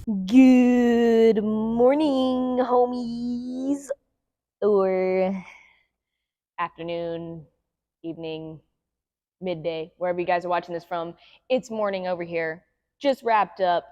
Good morning, homies, or afternoon, evening, midday, wherever you guys are watching this from. It's morning over here. Just wrapped up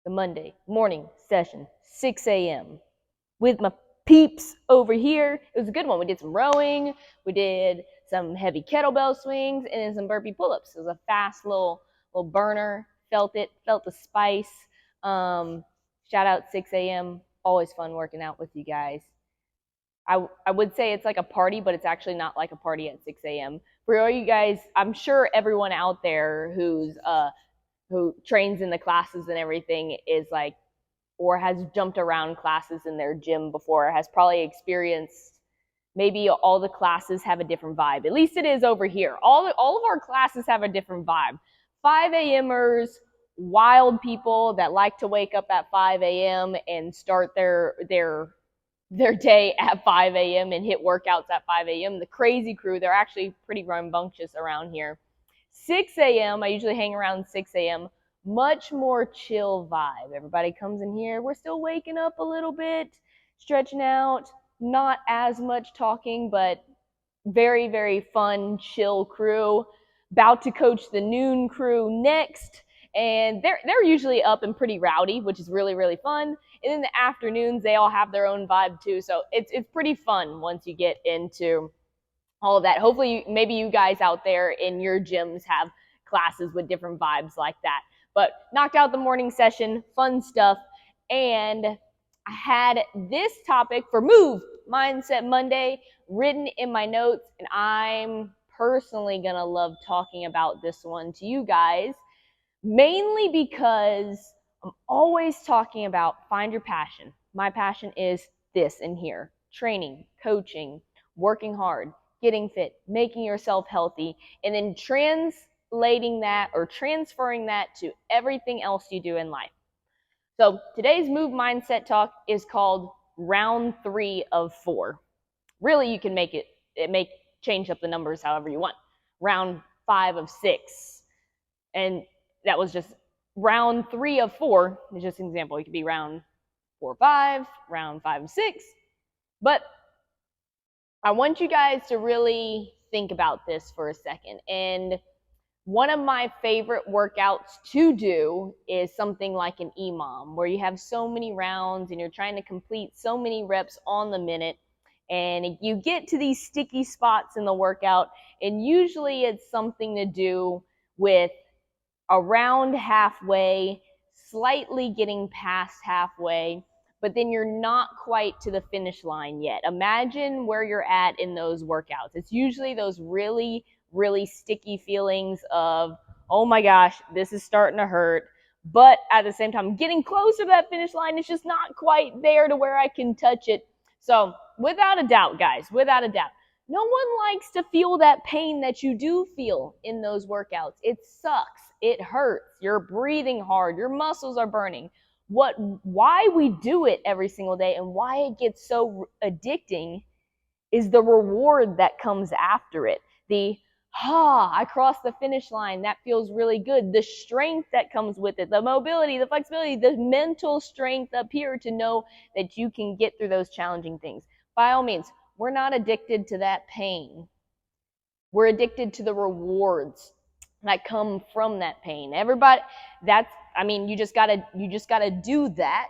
the Monday morning session, 6 a.m. with my peeps over here. It was a good one. We did some rowing, we did some heavy kettlebell swings, and then some burpee pull-ups. It was a fast little burner. Felt it, felt the spice. Um, Shout out 6 a.m. Always fun working out with you guys. I would say it's like a party, but it's actually not like a party at 6 a.m. For all you guys, I'm sure everyone out there who trains in the classes and everything is like, or has jumped around classes in their gym before, has probably experienced maybe all the classes have a different vibe. At least it is over here. All of our classes have a different vibe. 5 a.m.ers, wild people that like to wake up at 5 a.m. and start their day at 5 a.m. and hit workouts at 5 a.m. The crazy crew, they're actually pretty rambunctious around here. 6 a.m., I usually hang around 6 a.m. Much more chill vibe. Everybody comes in here. We're still waking up a little bit, stretching out, not as much talking, but very, very fun, chill crew. About to coach the noon crew next. And they're usually up and pretty rowdy, which is really, really fun. And in the afternoons, they all have their own vibe too. So it's pretty fun once you get into all of that. Hopefully, maybe you guys out there in your gyms have classes with different vibes like that. But knocked out the morning session, fun stuff. And I had this topic for Move Mindset Monday written in my notes, and I'm personally going to love talking about this one to you guys, mainly because I'm always talking about find your passion. My passion is this in here: training, coaching, working hard, getting fit, making yourself healthy, and then translating that or transferring that to everything else you do in life. So today's Move Mindset Talk is called Round 3 of 4. Really, you can change up the numbers however you want. Round 5 of 6. And that was just round 3 of 4. It's just an example. It could be round 4 5, round 5 6. But I want you guys to really think about this for a second. And one of my favorite workouts to do is something like an EMOM, where you have so many rounds and you're trying to complete so many reps on the minute. And you get to these sticky spots in the workout, and usually it's something to do with around halfway, slightly getting past halfway, but then you're not quite to the finish line yet. Imagine where you're at in those workouts. It's usually those really, really sticky feelings of, oh my gosh, this is starting to hurt. But at the same time, getting closer to that finish line, it's just not quite there to where I can touch it. So, without a doubt, guys, without a doubt, no one likes to feel that pain that you do feel in those workouts. It sucks. It hurts. You're breathing hard. Your muscles are burning. Why we do it every single day and why it gets so addicting is the reward that comes after it. I crossed the finish line. That feels really good. The strength that comes with it, the mobility, the flexibility, the mental strength up here to know that you can get through those challenging things. By all means, we're not addicted to that pain. We're addicted to the rewards that come from that pain. You just gotta do that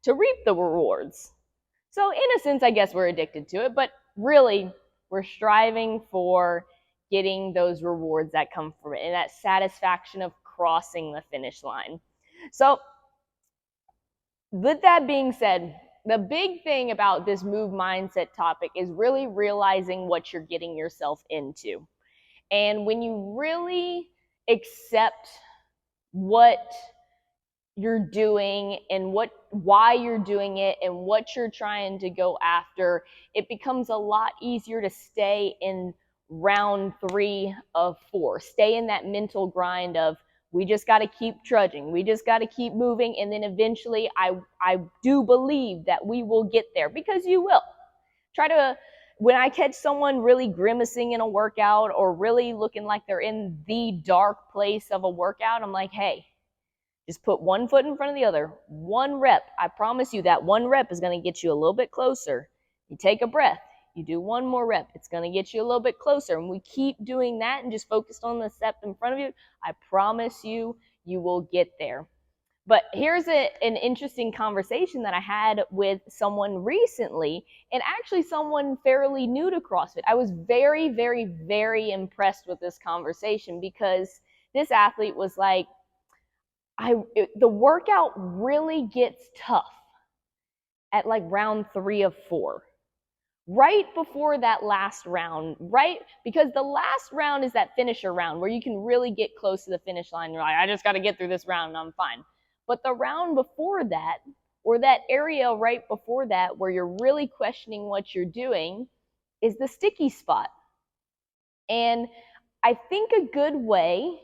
to reap the rewards. So in a sense, I guess we're addicted to it, but really we're striving for getting those rewards that come from it and that satisfaction of crossing the finish line. So with that being said, the big thing about this Move Mindset topic is really realizing what you're getting yourself into. And when you really accept what you're doing and why you're doing it and what you're trying to go after, it becomes a lot easier to stay in round 3 of 4. Stay in that mental grind of, we just got to keep trudging. We just got to keep moving. And then eventually I do believe that we will get there, because you will. When I catch someone really grimacing in a workout or really looking like they're in the dark place of a workout, I'm like, hey, Just put one foot in front of the other. One rep. I promise you that one rep is going to get you a little bit closer. You take a breath. You do one more rep. It's going to get you a little bit closer. And we keep doing that and just focused on the step in front of you. I promise you, you will get there. But here's an interesting conversation that I had with someone recently, and actually someone fairly new to CrossFit. I was very, very, very impressed with this conversation because this athlete was like, the workout really gets tough at like round 3 of 4. Right before that last round, right? Because the last round is that finisher round where you can really get close to the finish line. You're like, I just got to get through this round and I'm fine. But the round before that, or that area right before that where you're really questioning what you're doing, is the sticky spot. And I think a good way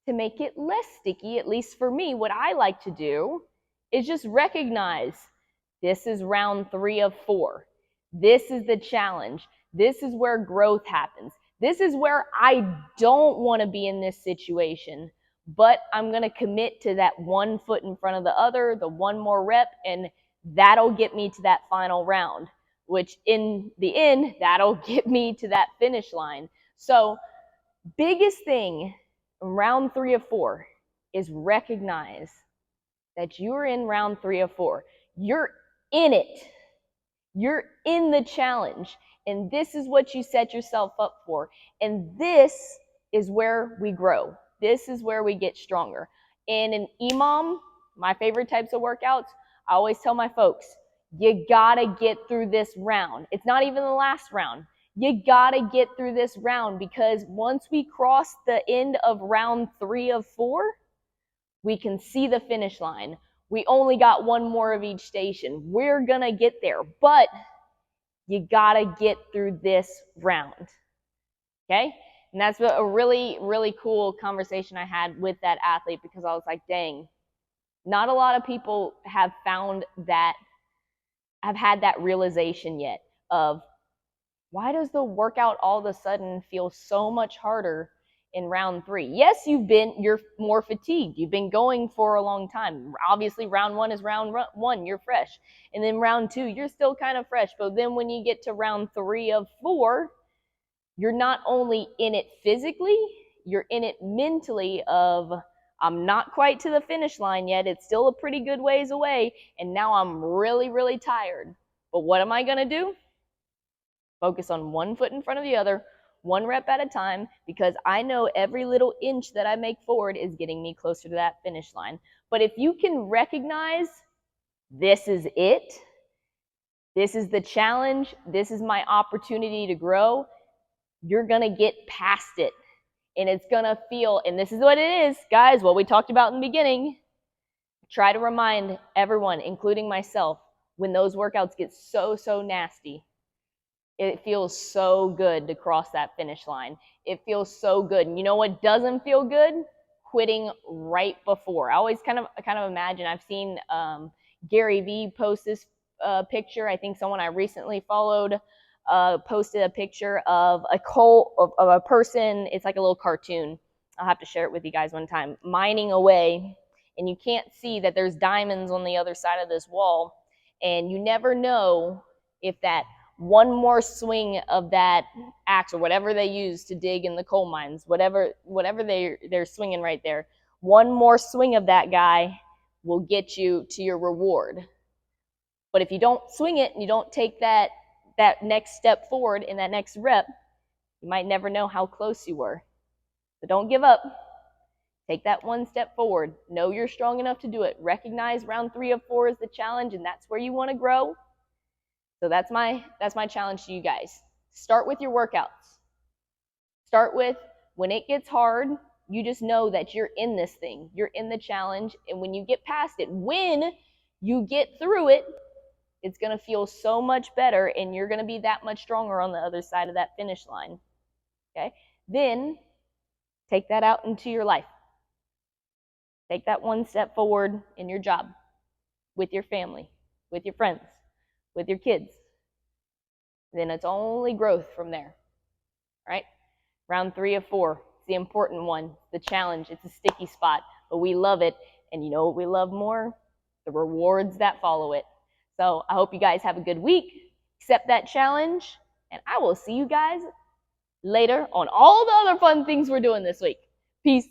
to make it less sticky, at least for me, what I like to do is just recognize this is round 3 of 4. This is the challenge. This is where growth happens. This is where I don't want to be in this situation, but I'm going to commit to that one foot in front of the other, the one more rep, and that'll get me to that final round, which in the end, that'll get me to that finish line. So biggest thing in round 3 of 4 is recognize that you're in round 3 of 4. You're in it. You're in the challenge. And this is what you set yourself up for. And this is where we grow. This is where we get stronger. And in EMOM, my favorite types of workouts, I always tell my folks, you gotta get through this round. It's not even the last round. You gotta get through this round because once we cross the end of round 3 of 4, we can see the finish line. We only got one more of each station. We're gonna get there, but you gotta get through this round, okay? And that's a really, really cool conversation I had with that athlete because I was like, dang, not a lot of people have found that, have had that realization yet of why does the workout all of a sudden feel so much harder in round 3? Yes, you're more fatigued. You've been going for a long time. Obviously, round 1 is round 1. You're fresh. And then round 2, you're still kind of fresh. But then when you get to round 3 of 4, you're not only in it physically, you're in it mentally of, I'm not quite to the finish line yet. It's still a pretty good ways away. And now I'm really, really tired. But what am I going to do? Focus on one foot in front of the other, one rep at a time, because I know every little inch that I make forward is getting me closer to that finish line. But if you can recognize this is it, this is the challenge, this is my opportunity to grow, you're going to get past it. And it's going to feel, and this is what it is, guys, what we talked about in the beginning. Try to remind everyone, including myself, when those workouts get so nasty, it feels so good to cross that finish line. It feels so good. And you know what doesn't feel good? Quitting right before. I always kind of imagine, I've seen Gary Vee post this picture. I think someone I recently followed posted a picture of a person. It's like a little cartoon. I'll have to share it with you guys one time. Mining away, and you can't see that there's diamonds on the other side of this wall. And you never know if that one more swing of that axe or whatever they use to dig in the coal mines, whatever they're swinging right there, one more swing of that guy will get you to your reward. But if you don't swing it and you don't take that next step forward in that next rep, you might never know how close you were. So don't give up. Take that one step forward. Know you're strong enough to do it. Recognize round 3 of 4 is the challenge, and that's where you want to grow. So that's my challenge to you guys. Start with your workouts. Start with when it gets hard, you just know that you're in this thing. You're in the challenge. And when you get past it, when you get through it, it's going to feel so much better and you're going to be that much stronger on the other side of that finish line. Okay? Then take that out into your life. Take that one step forward in your job, with your family, with your friends, with your kids. Then it's only growth from there, right? Round 3 of 4, it's the important one, the challenge. It's a sticky spot, but we love it. And you know what we love more? The rewards that follow it. So I hope you guys have a good week. Accept that challenge. And I will see you guys later on all the other fun things we're doing this week. Peace.